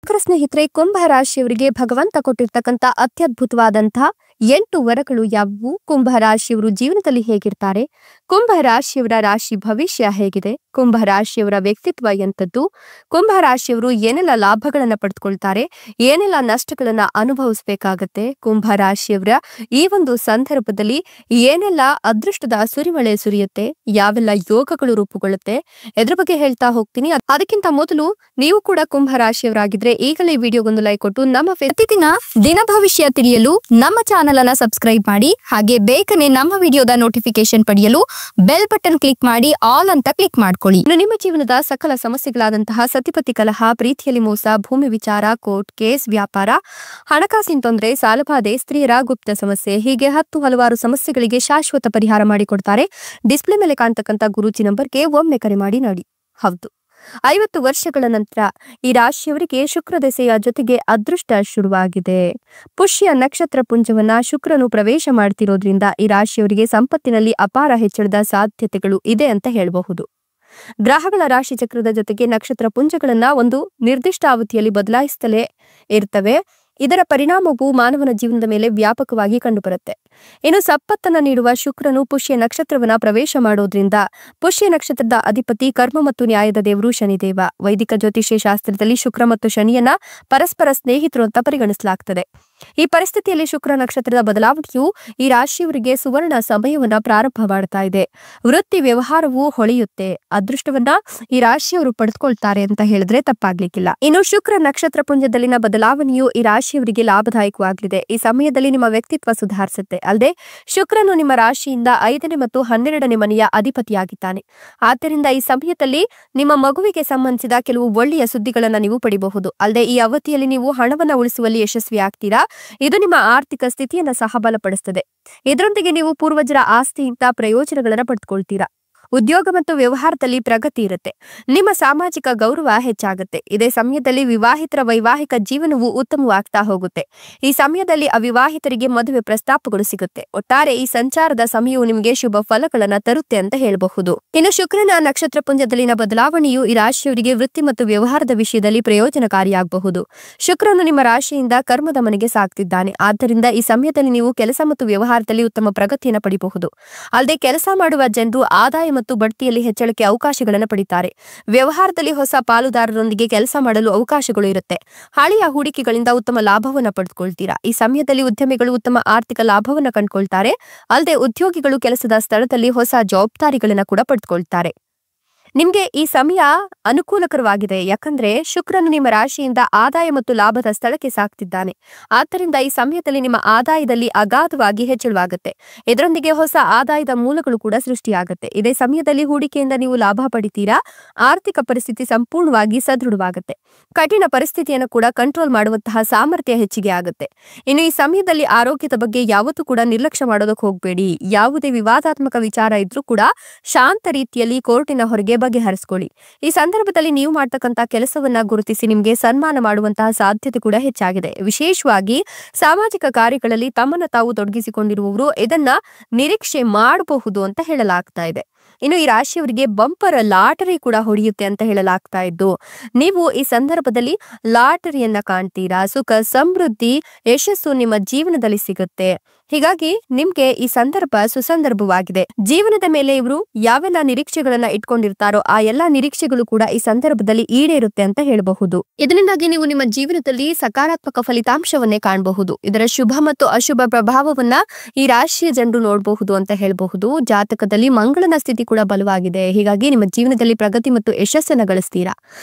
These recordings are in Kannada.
ನಮಸ್ಕಾರ ಸ್ನೇಹಿತರೆ, ಕುಂಭ ರಾಶಿಯವರಿಗೆ ಭಗವಂತ ಕೊಟ್ಟಿರ್ತಕ್ಕಂಥ ಅತ್ಯದ್ಭುತವಾದಂತಹ 8 ವರಗಳು ಯಾವುವು? ಕುಂಭ ರಾಶಿಯವರು ಜೀವನದಲ್ಲಿ ಹೇಗಿರ್ತಾರೆ? ಕುಂಭ ರಾಶಿಯವರ ರಾಶಿ ಭವಿಷ್ಯ ಹೇಗಿದೆ? ಕುಂಭ ರಾಶಿಯವರ ವ್ಯಕ್ತಿತ್ವ ಎಂಥದ್ದು? ಕುಂಭ ರಾಶಿಯವರು ಏನೆಲ್ಲ ಲಾಭಗಳನ್ನ ಪಡೆದುಕೊಳ್ತಾರೆ, ಏನೆಲ್ಲ ನಷ್ಟಗಳನ್ನ ಅನುಭವಿಸಬೇಕಾಗತ್ತೆ? ಕುಂಭ ರಾಶಿಯವರ ಈ ಒಂದು ಸಂದರ್ಭದಲ್ಲಿ ಏನೆಲ್ಲ ಅದೃಷ್ಟದ ಸುರಿಮಳೆ ಸುರಿಯುತ್ತೆ, ಯಾವೆಲ್ಲ ಯೋಗಗಳು ರೂಪುಗೊಳ್ಳುತ್ತೆ, ಇದ್ರ ಬಗ್ಗೆ ಹೇಳ್ತಾ ಹೋಗ್ತೀನಿ. ಅದಕ್ಕಿಂತ ಮೊದಲು ನೀವು ಕೂಡ ಕುಂಭ ರಾಶಿಯವರಾಗಿದ್ರೆ ಈಗಲೇ ವಿಡಿಯೋಗೊಂದು ಲೈಕ್ ಕೊಟ್ಟು ನಮ್ಮ ಪ್ರತಿದಿನ ದಿನ ಭವಿಷ್ಯ ತಿಳಿಯಲು ನಮ್ಮ ಚಾನೆಲ್ ಅನ್ನ ಸಬ್ಸ್ಕ್ರೈಬ್ ಮಾಡಿ. ಹಾಗೆ ಬೇಗನೆ ನಮ್ಮ ವಿಡಿಯೋದ ನೋಟಿಫಿಕೇಶನ್ ಪಡೆಯಲು ಬೆಲ್ ಬಟನ್ ಕ್ಲಿಕ್ ಮಾಡಿ ಆಲ್ ಅಂತ ಕ್ಲಿಕ್ ಮಾಡ್ಕೊಳ್ಳಿ. ನಿಮ್ಮ ಜೀವನದ ಸಕಲ ಸಮಸ್ಯೆಗಳಾದಂತಹ ಸತಿಪತಿ ಕಲಹ, ಪ್ರೀತಿಯಲ್ಲಿ ಮೋಸ, ಭೂಮಿ ವಿಚಾರ, ಕೋರ್ಟ್ ಕೇಸ್, ವ್ಯಾಪಾರ, ಹಣಕಾಸಿನ ತೊಂದರೆ, ಸಾಲಬಾಧೆ, ಸ್ತ್ರೀಯರ ಗುಪ್ತ ಸಮಸ್ಯೆ, ಹೀಗೆ ಹಲವಾರು ಸಮಸ್ಯೆಗಳಿಗೆ ಶಾಶ್ವತ ಪರಿಹಾರ ಮಾಡಿಕೊಡ್ತಾರೆ. ಡಿಸ್ಪ್ಲೇ ಮೇಲೆ ಕಾಣ್ತಕ್ಕಂಥ ಗುರೂಜಿ ನಂಬರ್ಗೆ ಒಮ್ಮೆ ಕರೆ ಮಾಡಿ ನೋಡಿ. ಹೌದು, 50 ವರ್ಷಗಳ ನಂತರ ಈ ರಾಶಿಯವರಿಗೆ ಶುಕ್ರ ದೆಸೆಯ ಜೊತೆಗೆ ಅದೃಷ್ಟ ಶುರುವಾಗಿದೆ. ಪುಷ್ಯ ನಕ್ಷತ್ರ ಪುಂಜವನ್ನ ಶುಕ್ರನು ಪ್ರವೇಶ ಮಾಡ್ತಿರೋದ್ರಿಂದ ಈ ರಾಶಿಯವರಿಗೆ ಸಂಪತ್ತಿನಲ್ಲಿ ಅಪಾರ ಹೆಚ್ಚಳದ ಸಾಧ್ಯತೆಗಳು ಇದೆ ಅಂತ ಹೇಳಬಹುದು. ಗ್ರಹಗಳ ರಾಶಿ ಚಕ್ರದ ಜೊತೆಗೆ ನಕ್ಷತ್ರ ಪುಂಜಗಳನ್ನ ಒಂದು ನಿರ್ದಿಷ್ಟ ಅವಧಿಯಲ್ಲಿ ಬದಲಾಯಿಸುತ್ತಲೇ ಇರ್ತವೆ. ಇದರ ಪರಿಣಾಮವು ಮಾನವನ ಜೀವನದ ಮೇಲೆ ವ್ಯಾಪಕವಾಗಿ ಕಂಡುಬರುತ್ತೆ. ಇನ್ನು ಸಂಪತ್ತನ್ನ ನೀಡುವ ಶುಕ್ರನು ಪುಷ್ಯ ನಕ್ಷತ್ರವನ್ನ ಪ್ರವೇಶ ಮಾಡೋದ್ರಿಂದ ಪುಷ್ಯ ನಕ್ಷತ್ರದ ಅಧಿಪತಿ ಕರ್ಮ ಮತ್ತು ನ್ಯಾಯದ ದೇವರು ಶನಿದೇವ. ವೈದಿಕ ಜ್ಯೋತಿಷ್ಯ ಶಾಸ್ತ್ರದಲ್ಲಿ ಶುಕ್ರ ಮತ್ತು ಶನಿಯನ್ನ ಪರಸ್ಪರ ಸ್ನೇಹಿತರು ಅಂತ ಪರಿಗಣಿಸಲಾಗ್ತದೆ. ಈ ಪರಿಸ್ಥಿತಿಯಲ್ಲಿ ಶುಕ್ರ ನಕ್ಷತ್ರದ ಬದಲಾವಣೆಯು ಈ ರಾಶಿಯವರಿಗೆ ಸುವರ್ಣ ಸಮಯವನ್ನ ಪ್ರಾರಂಭ ಮಾಡ್ತಾ ಇದೆ. ವೃತ್ತಿ ವ್ಯವಹಾರವು ಹೊಳೆಯುತ್ತೆ. ಅದೃಷ್ಟವನ್ನ ಈ ರಾಶಿಯವರು ಪಡೆದುಕೊಳ್ತಾರೆ ಅಂತ ಹೇಳಿದ್ರೆ ತಪ್ಪಾಗ್ಲಿಕ್ಕಿಲ್ಲ. ಇನ್ನು ಶುಕ್ರ ನಕ್ಷತ್ರ ಪುಂಜದಲ್ಲಿನ ಬದಲಾವಣೆಯು ಈ ರಾಶಿಯವರಿಗೆ ಲಾಭದಾಯಕವಾಗಲಿದೆ. ಈ ಸಮಯದಲ್ಲಿ ನಿಮ್ಮ ವ್ಯಕ್ತಿತ್ವ ಸುಧಾರಿಸುತ್ತೆ. ಅಲ್ಲದೆ ಶುಕ್ರನು ನಿಮ್ಮ ರಾಶಿಯಿಂದ 5ನೇ ಮತ್ತು 12ನೇ ಮನೆಯ ಅಧಿಪತಿಯಾಗಿದ್ದಾನೆ. ಆದ್ದರಿಂದ ಈ ಸಮಯದಲ್ಲಿ ನಿಮ್ಮ ಮಗುವಿಗೆ ಸಂಬಂಧಿಸಿದ ಕೆಲವು ಒಳ್ಳೆಯ ಸುದ್ದಿಗಳನ್ನ ನೀವು ಪಡಿಬಹುದು. ಅಲ್ಲದೆ ಈ ಅವಧಿಯಲ್ಲಿ ನೀವು ಹಣವನ್ನ ಉಳಿಸುವಲ್ಲಿ ಯಶಸ್ವಿ ಆಗ್ತೀರಾ. ಇದು ನಿಮ್ಮ ಆರ್ಥಿಕ ಸ್ಥಿತಿಯನ್ನ ಸಹ ಬಲಪಡಿಸುತ್ತದೆ. ಇದರೊಂದಿಗೆ ನೀವು ಪೂರ್ವಜರ ಆಸ್ತಿಯಿಂದ ಪ್ರಯೋಜನಗಳನ್ನ ಪಡೆದುಕೊಳ್ತೀರಾ. ಉದ್ಯೋಗ ಮತ್ತು ವ್ಯವಹಾರದಲ್ಲಿ ಪ್ರಗತಿ ಇರುತ್ತೆ. ನಿಮ್ಮ ಸಾಮಾಜಿಕ ಗೌರವ ಹೆಚ್ಚಾಗುತ್ತೆ. ಇದೇ ಸಮಯದಲ್ಲಿ ವಿವಾಹಿತರ ವೈವಾಹಿಕ ಜೀವನವು ಉತ್ತಮವಾಗ್ತಾ ಹೋಗುತ್ತೆ. ಈ ಸಮಯದಲ್ಲಿ ಅವಿವಾಹಿತರಿಗೆ ಮದುವೆ ಪ್ರಸ್ತಾಪಗಳು ಸಿಗುತ್ತೆ. ಒಟ್ಟಾರೆ ಈ ಸಂಚಾರದ ಸಮಯವು ನಿಮಗೆ ಶುಭ ಫಲಗಳನ್ನ ತರುತ್ತೆ ಅಂತ ಹೇಳಬಹುದು. ಇನ್ನು ಶುಕ್ರನ ನಕ್ಷತ್ರ ಪುಂಜದಲ್ಲಿನ ಬದಲಾವಣೆಯು ಈ ರಾಶಿಯವರಿಗೆ ವೃತ್ತಿ ಮತ್ತು ವ್ಯವಹಾರದ ವಿಷಯದಲ್ಲಿ ಪ್ರಯೋಜನಕಾರಿಯಾಗಬಹುದು. ಶುಕ್ರನು ನಿಮ್ಮ ರಾಶಿಯಿಂದ ಕರ್ಮದ ಮನೆಗೆ ಸಾಗ್ತಿದ್ದಾನೆ. ಆದ್ದರಿಂದ ಈ ಸಮಯದಲ್ಲಿ ನೀವು ಕೆಲಸ ಮತ್ತು ವ್ಯವಹಾರದಲ್ಲಿ ಉತ್ತಮ ಪ್ರಗತಿಯನ್ನು ಪಡೆಯಬಹುದು. ಅಲ್ಲದೆ ಕೆಲಸ ಮಾಡುವ ಜನರು ಆದಾಯ ಮತ್ತು ಬಡ್ತಿಯಲ್ಲಿ ಹೆಚ್ಚಳಕ್ಕೆ ಅವಕಾಶಗಳನ್ನು ಪಡಿತಾರೆ. ವ್ಯವಹಾರದಲ್ಲಿ ಹೊಸ ಪಾಲುದಾರರೊಂದಿಗೆ ಕೆಲಸ ಮಾಡಲು ಅವಕಾಶಗಳು ಇರುತ್ತೆ. ಹಳೆಯ ಹೂಡಿಕೆಗಳಿಂದ ಉತ್ತಮ ಲಾಭವನ್ನು ಪಡೆದುಕೊಳ್ತೀರಾ. ಈ ಸಮಯದಲ್ಲಿ ಉದ್ಯಮಿಗಳು ಉತ್ತಮ ಆರ್ಥಿಕ ಲಾಭವನ್ನು ಕಂಡುಕೊಳ್ತಾರೆ. ಅಲ್ಲದೆ ಉದ್ಯೋಗಿಗಳು ಕೆಲಸದ ಸ್ಥಳದಲ್ಲಿ ಹೊಸ ಜವಾಬ್ದಾರಿಗಳನ್ನು ಕೂಡ ಪಡೆದುಕೊಳ್ತಾರೆ. ನಿಮ್ಗೆ ಈ ಸಮಯ ಅನುಕೂಲಕರವಾಗಿದೆ. ಯಾಕಂದ್ರೆ ಶುಕ್ರನು ನಿಮ್ಮ ರಾಶಿಯಿಂದ ಆದಾಯ ಮತ್ತು ಲಾಭದ ಸ್ಥಳಕ್ಕೆ ಸಾಗ್ತಿದ್ದಾನೆ. ಆದ್ದರಿಂದ ಈ ಸಮಯದಲ್ಲಿ ನಿಮ್ಮ ಆದಾಯದಲ್ಲಿ ಅಗಾಧವಾಗಿ ಹೆಚ್ಚಳವಾಗುತ್ತೆ. ಇದರೊಂದಿಗೆ ಹೊಸ ಆದಾಯದ ಮೂಲಗಳು ಕೂಡ ಸೃಷ್ಟಿಯಾಗುತ್ತೆ. ಇದೇ ಸಮಯದಲ್ಲಿ ಹೂಡಿಕೆಯಿಂದ ನೀವು ಲಾಭ ಪಡಿತೀರಾ. ಆರ್ಥಿಕ ಪರಿಸ್ಥಿತಿ ಸಂಪೂರ್ಣವಾಗಿ ಸದೃಢವಾಗುತ್ತೆ. ಕಠಿಣ ಪರಿಸ್ಥಿತಿಯನ್ನು ಕೂಡ ಕಂಟ್ರೋಲ್ ಮಾಡುವಂತಹ ಸಾಮರ್ಥ್ಯ ಹೆಚ್ಚಿಗೆ ಆಗುತ್ತೆ. ಇನ್ನು ಈ ಸಮಯದಲ್ಲಿ ಆರೋಗ್ಯದ ಬಗ್ಗೆ ಯಾವತ್ತೂ ಕೂಡ ನಿರ್ಲಕ್ಷ್ಯ ಮಾಡೋದಕ್ಕೆ ಹೋಗಬೇಡಿ. ಯಾವುದೇ ವಿವಾದಾತ್ಮಕ ವಿಚಾರ ಇದ್ರೂ ಕೂಡ ಶಾಂತ ರೀತಿಯಲ್ಲಿ ಕೋರ್ಟಿನ ಹೊರಗೆ ಬಗೆಹರಿಸಿಕೊಳ್ಳಿ. ಈ ಸಂದರ್ಭದಲ್ಲಿ ನೀವು ಮಾಡ್ತಕ್ಕಂಥ ಕೆಲಸವನ್ನ ಗುರುತಿಸಿ ನಿಮಗೆ ಸನ್ಮಾನ ಮಾಡುವಂತಹ ಸಾಧ್ಯತೆ ಕೂಡ ಹೆಚ್ಚಾಗಿದೆ. ವಿಶೇಷವಾಗಿ ಸಾಮಾಜಿಕ ಕಾರ್ಯಗಳಲ್ಲಿ ತಮ್ಮನ್ನ ತಾವು ತೊಡಗಿಸಿಕೊಂಡಿರುವವರು ಇದನ್ನ ನಿರೀಕ್ಷೆ ಮಾಡಬಹುದು ಅಂತ ಹೇಳಲಾಗ್ತಾ ಇದೆ. ಇನ್ನು ಈ ರಾಶಿಯವರಿಗೆ ಬಂಪರ್ ಲಾಟರಿ ಕೂಡ ಹೊಡೆಯುತ್ತೆ ಅಂತ ಹೇಳಲಾಗ್ತಾ ಇದ್ದು, ನೀವು ಈ ಸಂದರ್ಭದಲ್ಲಿ ಲಾಟರಿಯನ್ನ ಕಾಣ್ತೀರಾ. ಸುಖ, ಸಮೃದ್ಧಿ, ಯಶಸ್ಸು ನಿಮ್ಮ ಜೀವನದಲ್ಲಿ ಸಿಗುತ್ತೆ. ಹೀಗಾಗಿ ನಿಮ್ಗೆ ಈ ಸಂದರ್ಭ ಸುಸಂದರ್ಭವಾಗಿದೆ. ಜೀವನದ ಮೇಲೆ ಇವರು ಯಾವೆಲ್ಲ ನಿರೀಕ್ಷೆಗಳನ್ನ ಇಟ್ಕೊಂಡಿರ್ತಾರೋ ಆ ಎಲ್ಲಾ ನಿರೀಕ್ಷೆಗಳು ಕೂಡ ಈ ಸಂದರ್ಭದಲ್ಲಿ ಈಡೇರುತ್ತೆ ಅಂತ ಹೇಳಬಹುದು. ಇದರಿಂದಾಗಿ ನೀವು ನಿಮ್ಮ ಜೀವನದಲ್ಲಿ ಸಕಾರಾತ್ಮಕ ಫಲಿತಾಂಶವನ್ನೇ ಕಾಣಬಹುದು. ಇದರ ಶುಭ ಮತ್ತು ಅಶುಭ ಪ್ರಭಾವವನ್ನ ಈ ರಾಶಿಯ ಜನರು ನೋಡಬಹುದು ಅಂತ ಹೇಳಬಹುದು. ಜಾತಕದಲ್ಲಿ ಮಂಗಳನ ಸ್ಥಿತಿ ಕೂಡ ಬಲವಾಗಿದೆ. ಹೀಗಾಗಿ ನಿಮ್ಮ ಜೀವನದಲ್ಲಿ ಪ್ರಗತಿ ಮತ್ತು ಯಶಸ್ಸನ್ನ ಗಳಿಸ್ತೀರಾ.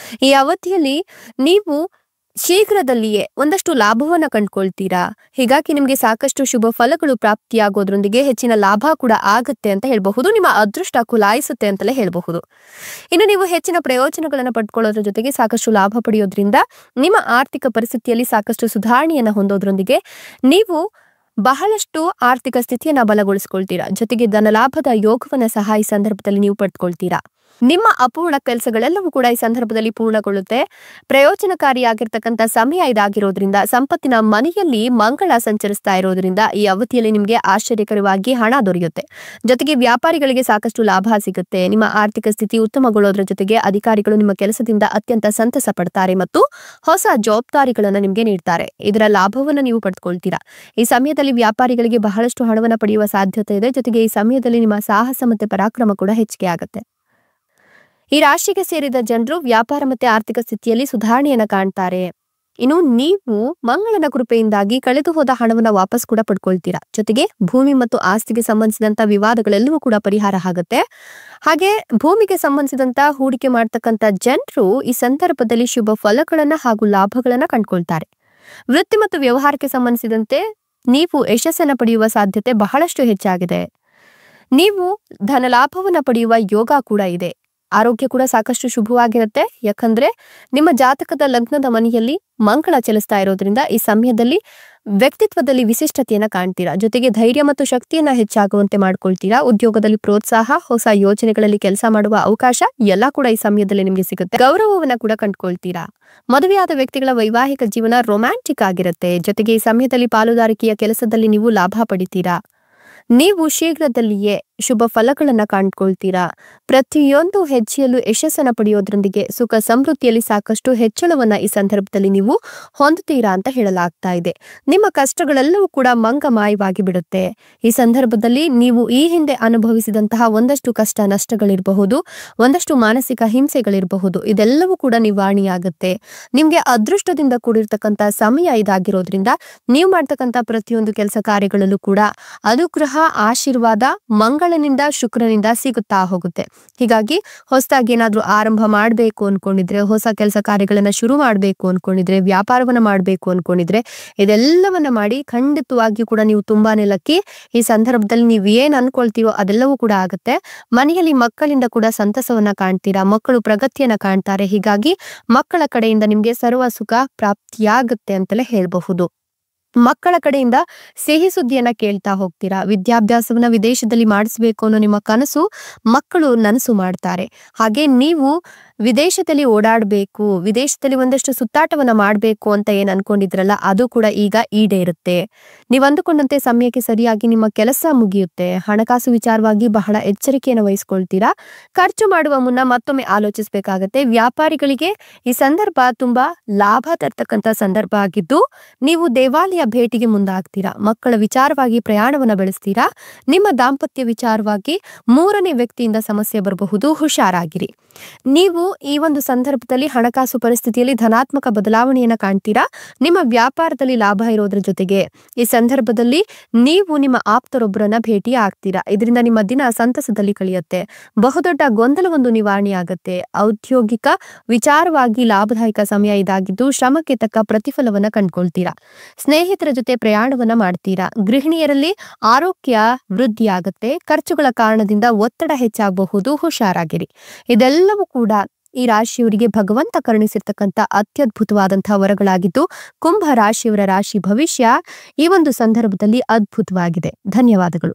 ಈ ಅವಧಿಯಲ್ಲಿ ನೀವು ಶೀಘ್ರದಲ್ಲಿಯೇ ಒಂದಷ್ಟು ಲಾಭವನ್ನ ಕಂಡುಕೊಳ್ತೀರಾ. ಹೀಗಾಗಿ ನಿಮ್ಗೆ ಸಾಕಷ್ಟು ಶುಭ ಫಲಗಳು ಪ್ರಾಪ್ತಿಯಾಗೋದ್ರೊಂದಿಗೆ ಹೆಚ್ಚಿನ ಲಾಭ ಕೂಡ ಆಗತ್ತೆ ಅಂತ ಹೇಳಬಹುದು. ನಿಮ್ಮ ಅದೃಷ್ಟ ಕುಲಾಯಿಸುತ್ತೆ ಅಂತಲೇ ಹೇಳಬಹುದು. ಇನ್ನು ನೀವು ಹೆಚ್ಚಿನ ಪ್ರಯೋಜನಗಳನ್ನ ಪಡ್ಕೊಳ್ಳೋದ್ರ ಜೊತೆಗೆ ಸಾಕಷ್ಟು ಲಾಭ ಪಡೆಯೋದ್ರಿಂದ ನಿಮ್ಮ ಆರ್ಥಿಕ ಪರಿಸ್ಥಿತಿಯಲ್ಲಿ ಸಾಕಷ್ಟು ಸುಧಾರಣೆಯನ್ನ ಹೊಂದೋದ್ರೊಂದಿಗೆ ನೀವು ಬಹಳಷ್ಟು ಆರ್ಥಿಕ ಸ್ಥಿತಿಯನ್ನ ಬಲಗೊಳಿಸಿಕೊಳ್ತೀರಾ. ಜೊತೆಗೆ ಧನಲಾಭದ ಯೋಗವನ್ನ ಸಹ ಈ ಸಂದರ್ಭದಲ್ಲಿ ನೀವು ಪಡೆದುಕೊಳ್ತೀರಾ. ನಿಮ್ಮ ಅಪೂರ್ಣ ಕೆಲಸಗಳೆಲ್ಲವೂ ಕೂಡ ಈ ಸಂದರ್ಭದಲ್ಲಿ ಪೂರ್ಣಗೊಳ್ಳುತ್ತೆ. ಪ್ರಯೋಜನಕಾರಿಯಾಗಿರ್ತಕ್ಕಂಥ ಸಮಯ ಇದಾಗಿರೋದ್ರಿಂದ, ಸಂಪತ್ತಿನ ಮನೆಯಲ್ಲಿ ಮಂಗಳ ಸಂಚರಿಸ್ತಾ ಇರೋದ್ರಿಂದ ಈ ಅವಧಿಯಲ್ಲಿ ನಿಮಗೆ ಆಶ್ಚರ್ಯಕರವಾಗಿ ಹಣ ದೊರೆಯುತ್ತೆ. ಜೊತೆಗೆ ವ್ಯಾಪಾರಿಗಳಿಗೆ ಸಾಕಷ್ಟು ಲಾಭ ಸಿಗುತ್ತೆ. ನಿಮ್ಮ ಆರ್ಥಿಕ ಸ್ಥಿತಿ ಉತ್ತಮಗೊಳ್ಳೋದ್ರ ಜೊತೆಗೆ ಅಧಿಕಾರಿಗಳು ನಿಮ್ಮ ಕೆಲಸದಿಂದ ಅತ್ಯಂತ ಸಂತಸ ಪಡ್ತಾರೆ ಮತ್ತು ಹೊಸ ಜವಾಬ್ದಾರಿಗಳನ್ನು ನಿಮಗೆ ನೀಡ್ತಾರೆ. ಇದರ ಲಾಭವನ್ನು ನೀವು ಪಡೆದುಕೊಳ್ತೀರಾ. ಈ ಸಮಯದಲ್ಲಿ ವ್ಯಾಪಾರಿಗಳಿಗೆ ಬಹಳಷ್ಟು ಹಣವನ್ನು ಪಡೆಯುವ ಸಾಧ್ಯತೆ ಇದೆ. ಜೊತೆಗೆ ಈ ಸಮಯದಲ್ಲಿ ನಿಮ್ಮ ಸಾಹಸ ಮತ್ತು ಪರಾಕ್ರಮ ಕೂಡ ಹೆಚ್ಚಿಗೆ ಆಗುತ್ತೆ. ಈ ರಾಶಿಗೆ ಸೇರಿದ ಜನರು ವ್ಯಾಪಾರ ಮತ್ತೆ ಆರ್ಥಿಕ ಸ್ಥಿತಿಯಲ್ಲಿ ಸುಧಾರಣೆಯನ್ನ ಕಾಣ್ತಾರೆ. ಇನ್ನು ನೀವು ಮಂಗಳನ ಕೃಪೆಯಿಂದಾಗಿ ಕಳೆದು ಹೋದ ಹಣವನ್ನ ವಾಪಸ್ ಕೂಡ ಪಡ್ಕೊಳ್ತೀರಾ. ಜೊತೆಗೆ ಭೂಮಿ ಮತ್ತು ಆಸ್ತಿಗೆ ಸಂಬಂಧಿಸಿದಂತ ವಿವಾದಗಳೆಲ್ಲವೂ ಕೂಡ ಪರಿಹಾರ ಆಗುತ್ತೆ. ಹಾಗೆ ಭೂಮಿಗೆ ಸಂಬಂಧಿಸಿದಂತ ಹೂಡಿಕೆ ಮಾಡ್ತಕ್ಕಂಥ ಜನರು ಈ ಸಂದರ್ಭದಲ್ಲಿ ಶುಭ ಫಲಗಳನ್ನ ಹಾಗೂ ಲಾಭಗಳನ್ನ ಕಂಡುಕೊಳ್ತಾರೆ. ವೃತ್ತಿ ಮತ್ತು ವ್ಯವಹಾರಕ್ಕೆ ಸಂಬಂಧಿಸಿದಂತೆ ನೀವು ಯಶಸ್ಸನ್ನ ಪಡೆಯುವ ಸಾಧ್ಯತೆ ಬಹಳಷ್ಟು ಹೆಚ್ಚಾಗಿದೆ. ನೀವು ಧನ ಲಾಭವನ್ನ ಪಡೆಯುವ ಯೋಗ ಕೂಡ ಇದೆ. ಆರೋಗ್ಯ ಕೂಡ ಸಾಕಷ್ಟು ಶುಭವಾಗಿರುತ್ತೆ. ಯಾಕಂದ್ರೆ ನಿಮ್ಮ ಜಾತಕದ ಲಗ್ನದ ಮನೆಯಲ್ಲಿ ಮಂಗಳ ಚಲಿಸ್ತಾ ಇರೋದ್ರಿಂದ ಈ ಸಮಯದಲ್ಲಿ ವ್ಯಕ್ತಿತ್ವದಲ್ಲಿ ವಿಶಿಷ್ಟತೆಯನ್ನ ಕಾಣ್ತೀರಾ. ಜೊತೆಗೆ ಧೈರ್ಯ ಮತ್ತು ಶಕ್ತಿಯನ್ನ ಹೆಚ್ಚಾಗುವಂತೆ ಮಾಡ್ಕೊಳ್ತೀರಾ. ಉದ್ಯೋಗದಲ್ಲಿ ಪ್ರೋತ್ಸಾಹ, ಹೊಸ ಯೋಜನೆಗಳಲ್ಲಿ ಕೆಲಸ ಮಾಡುವ ಅವಕಾಶ ಎಲ್ಲ ಕೂಡ ಈ ಸಮಯದಲ್ಲಿ ನಿಮಗೆ ಸಿಗುತ್ತೆ. ಗೌರವವನ್ನ ಕೂಡ ಕಂಡುಕೊಳ್ತೀರಾ. ಮದುವೆಯಾದ ವ್ಯಕ್ತಿಗಳ ವೈವಾಹಿಕ ಜೀವನ ರೊಮ್ಯಾಂಟಿಕ್ ಆಗಿರುತ್ತೆ. ಜೊತೆಗೆ ಈ ಸಮಯದಲ್ಲಿ ಪಾಲುದಾರಿಕೆಯ ಕೆಲಸದಲ್ಲಿ ನೀವು ಲಾಭ ಪಡಿತೀರಾ. ನೀವು ಶೀಘ್ರದಲ್ಲಿಯೇ ಶುಭ ಫಲಗಳನ್ನ ಕಂಡುಕೊಳ್ತೀರಾ. ಪ್ರತಿಯೊಂದು ಹೆಜ್ಜೆಯಲ್ಲೂ ಯಶಸ್ಸನ್ನ ಪಡೆಯೋದ್ರೊಂದಿಗೆ ಸುಖ ಸಮೃದ್ಧಿಯಲ್ಲಿ ಸಾಕಷ್ಟು ಹೆಚ್ಚಳವನ್ನ ಈ ಸಂದರ್ಭದಲ್ಲಿ ನೀವು ಹೊಂದುತ್ತೀರಾ ಅಂತ ಹೇಳಲಾಗ್ತಾ ಇದೆ. ನಿಮ್ಮ ಕಷ್ಟಗಳೆಲ್ಲವೂ ಕೂಡ ಮಂಗಮಾಯವಾಗಿ ಬಿಡುತ್ತೆ. ಈ ಸಂದರ್ಭದಲ್ಲಿ ನೀವು ಈ ಹಿಂದೆ ಅನುಭವಿಸಿದಂತಹ ಒಂದಷ್ಟು ಕಷ್ಟ ನಷ್ಟಗಳಿರಬಹುದು, ಒಂದಷ್ಟು ಮಾನಸಿಕ ಹಿಂಸೆಗಳಿರಬಹುದು, ಇದೆಲ್ಲವೂ ಕೂಡ ನಿವಾರಣೆಯಾಗುತ್ತೆ. ನಿಮ್ಗೆ ಅದೃಷ್ಟದಿಂದ ಕೂಡಿರ್ತಕ್ಕಂಥ ಸಮಯ ಇದಾಗಿರೋದ್ರಿಂದ ನೀವು ಮಾಡ್ತಕ್ಕಂಥ ಪ್ರತಿಯೊಂದು ಕೆಲಸ ಕಾರ್ಯಗಳಲ್ಲೂ ಕೂಡ ಅನುಗ್ರಹ, ಆಶೀರ್ವಾದ ಮಂಗಳನಿಂದ, ಶುಕ್ರನಿಂದ ಸಿಗುತ್ತಾ ಹೋಗುತ್ತೆ. ಹೀಗಾಗಿ ಹೊಸದಾಗಿ ಏನಾದ್ರೂ ಆರಂಭ ಮಾಡಬೇಕು ಅನ್ಕೊಂಡಿದ್ರೆ, ಹೊಸ ಕೆಲಸ ಕಾರ್ಯಗಳನ್ನ ಶುರು ಮಾಡಬೇಕು ಅನ್ಕೊಂಡಿದ್ರೆ, ವ್ಯಾಪಾರವನ್ನ ಮಾಡಬೇಕು ಅನ್ಕೊಂಡಿದ್ರೆ, ಇದೆಲ್ಲವನ್ನ ಮಾಡಿ ಖಂಡಿತವಾಗಿಯೂ ಕೂಡ ನೀವು ತುಂಬಾನೇ ಲಕ್ಕಿ. ಈ ಸಂದರ್ಭದಲ್ಲಿ ನೀವು ಏನ್ ಅನ್ಕೊಳ್ತೀರೋ ಅದೆಲ್ಲವೂ ಕೂಡ ಆಗುತ್ತೆ. ಮನೆಯಲ್ಲಿ ಮಕ್ಕಳಿಂದ ಕೂಡ ಸಂತಸವನ್ನ ಕಾಣ್ತೀರಾ. ಮಕ್ಕಳು ಪ್ರಗತಿಯನ್ನ ಕಾಣ್ತಾರೆ. ಹೀಗಾಗಿ ಮಕ್ಕಳ ಕಡೆಯಿಂದ ನಿಮ್ಗೆ ಸರ್ವ ಸುಖ ಪ್ರಾಪ್ತಿಯಾಗುತ್ತೆ ಅಂತಲೇ ಹೇಳಬಹುದು. ಮಕ್ಕಳ ಕಡೆಯಿಂದ ಸಿಹಿ ಸುದ್ದಿಯನ್ನ ಕೇಳ್ತಾ ಹೋಗ್ತೀರಾ. ವಿದ್ಯಾಭ್ಯಾಸವನ್ನ ವಿದೇಶದಲ್ಲಿ ಮಾಡಿಸ್ಬೇಕು ಅನ್ನೋ ನಿಮ್ಮ ಕನಸು ಮಕ್ಕಳು ನನಸು ಮಾಡ್ತಾರೆ. ಹಾಗೆ ನೀವು ವಿದೇಶದಲ್ಲಿ ಓಡಾಡಬೇಕು, ವಿದೇಶದಲ್ಲಿ ಒಂದಷ್ಟು ಸುತ್ತಾಟವನ್ನ ಮಾಡಬೇಕು ಅಂತ ಏನ್ ಅನ್ಕೊಂಡಿದ್ರಲ್ಲ ಅದು ಕೂಡ ಈಗ ಈಡೇರುತ್ತೆ. ನೀವು ಅಂದುಕೊಂಡಂತೆ ಸಮಯಕ್ಕೆ ಸರಿಯಾಗಿ ನಿಮ್ಮ ಕೆಲಸ ಮುಗಿಯುತ್ತೆ. ಹಣಕಾಸು ವಿಚಾರವಾಗಿ ಬಹಳ ಎಚ್ಚರಿಕೆಯನ್ನು ವಹಿಸ್ಕೊಳ್ತೀರಾ. ಖರ್ಚು ಮಾಡುವ ಮುನ್ನ ಮತ್ತೊಮ್ಮೆ ಆಲೋಚಿಸಬೇಕಾಗತ್ತೆ. ವ್ಯಾಪಾರಿಗಳಿಗೆ ಈ ಸಂದರ್ಭ ತುಂಬಾ ಲಾಭ ತರ್ತಕ್ಕಂಥ ಸಂದರ್ಭ ಆಗಿದ್ದು ನೀವು ದೇವಾಲಯ ಭೇಟಿಗೆ ಮುಂದಾಗ್ತೀರಾ. ಮಕ್ಕಳ ವಿಚಾರವಾಗಿ ಪ್ರಯಾಣವನ್ನ ಬೆಳೆಸ್ತೀರಾ. ನಿಮ್ಮ ದಾಂಪತ್ಯ ವಿಚಾರವಾಗಿ ಮೂರನೇ ವ್ಯಕ್ತಿಯಿಂದ ಸಮಸ್ಯೆ ಬರಬಹುದು, ಹುಷಾರಾಗಿರಿ. ನೀವು ಈ ಒಂದು ಸಂದರ್ಭದಲ್ಲಿ ಹಣಕಾಸು ಪರಿಸ್ಥಿತಿಯಲ್ಲಿ ಧನಾತ್ಮಕ ಬದಲಾವಣೆಯನ್ನ ಕಾಣ್ತೀರಾ. ನಿಮ್ಮ ವ್ಯಾಪಾರದಲ್ಲಿ ಲಾಭ ಇರೋದ್ರ ಜೊತೆಗೆ ಈ ಸಂದರ್ಭದಲ್ಲಿ ನೀವು ನಿಮ್ಮ ಆಪ್ತರೊಬ್ಬರನ್ನ ಭೇಟಿ ಆಗ್ತೀರಾ. ಇದರಿಂದ ನಿಮ್ಮ ದಿನ ಸಂತಸದಲ್ಲಿ ಕಳೆಯುತ್ತೆ. ಬಹುದೊಡ್ಡ ಗೊಂದಲವೊಂದು ನಿವಾರಣೆ ಆಗುತ್ತೆ. ಔದ್ಯೋಗಿಕ ವಿಚಾರವಾಗಿ ಲಾಭದಾಯಕ ಸಮಯ ಇದಾಗಿದ್ದು ಶ್ರಮಕ್ಕೆ ತಕ್ಕ ಪ್ರತಿಫಲವನ್ನ ಕಂಡುಕೊಳ್ತೀರಾ. ಸ್ನೇಹಿತರ ಜೊತೆ ಪ್ರಯಾಣವನ್ನ ಮಾಡ್ತೀರಾ. ಗೃಹಿಣಿಯರಲ್ಲಿ ಆರೋಗ್ಯ ವೃದ್ಧಿಯಾಗುತ್ತೆ. ಖರ್ಚುಗಳ ಕಾರಣದಿಂದ ಒತ್ತಡ ಹೆಚ್ಚಾಗಬಹುದು, ಹುಷಾರಾಗಿರಿ. ಇದೆಲ್ಲವೂ ಕೂಡ ಈ ರಾಶಿಯವರಿಗೆ ಭಗವಂತ ಕರುಣಿಸಿರ್ತಕ್ಕಂಥ ಅತ್ಯದ್ಭುತವಾದಂತಹ ವರಗಳಾಗಿದ್ದು ಕುಂಭ ರಾಶಿಯವರ ರಾಶಿ ಭವಿಷ್ಯ ಈ ಒಂದು ಸಂದರ್ಭದಲ್ಲಿ ಅದ್ಭುತವಾಗಿದೆ. ಧನ್ಯವಾದಗಳು.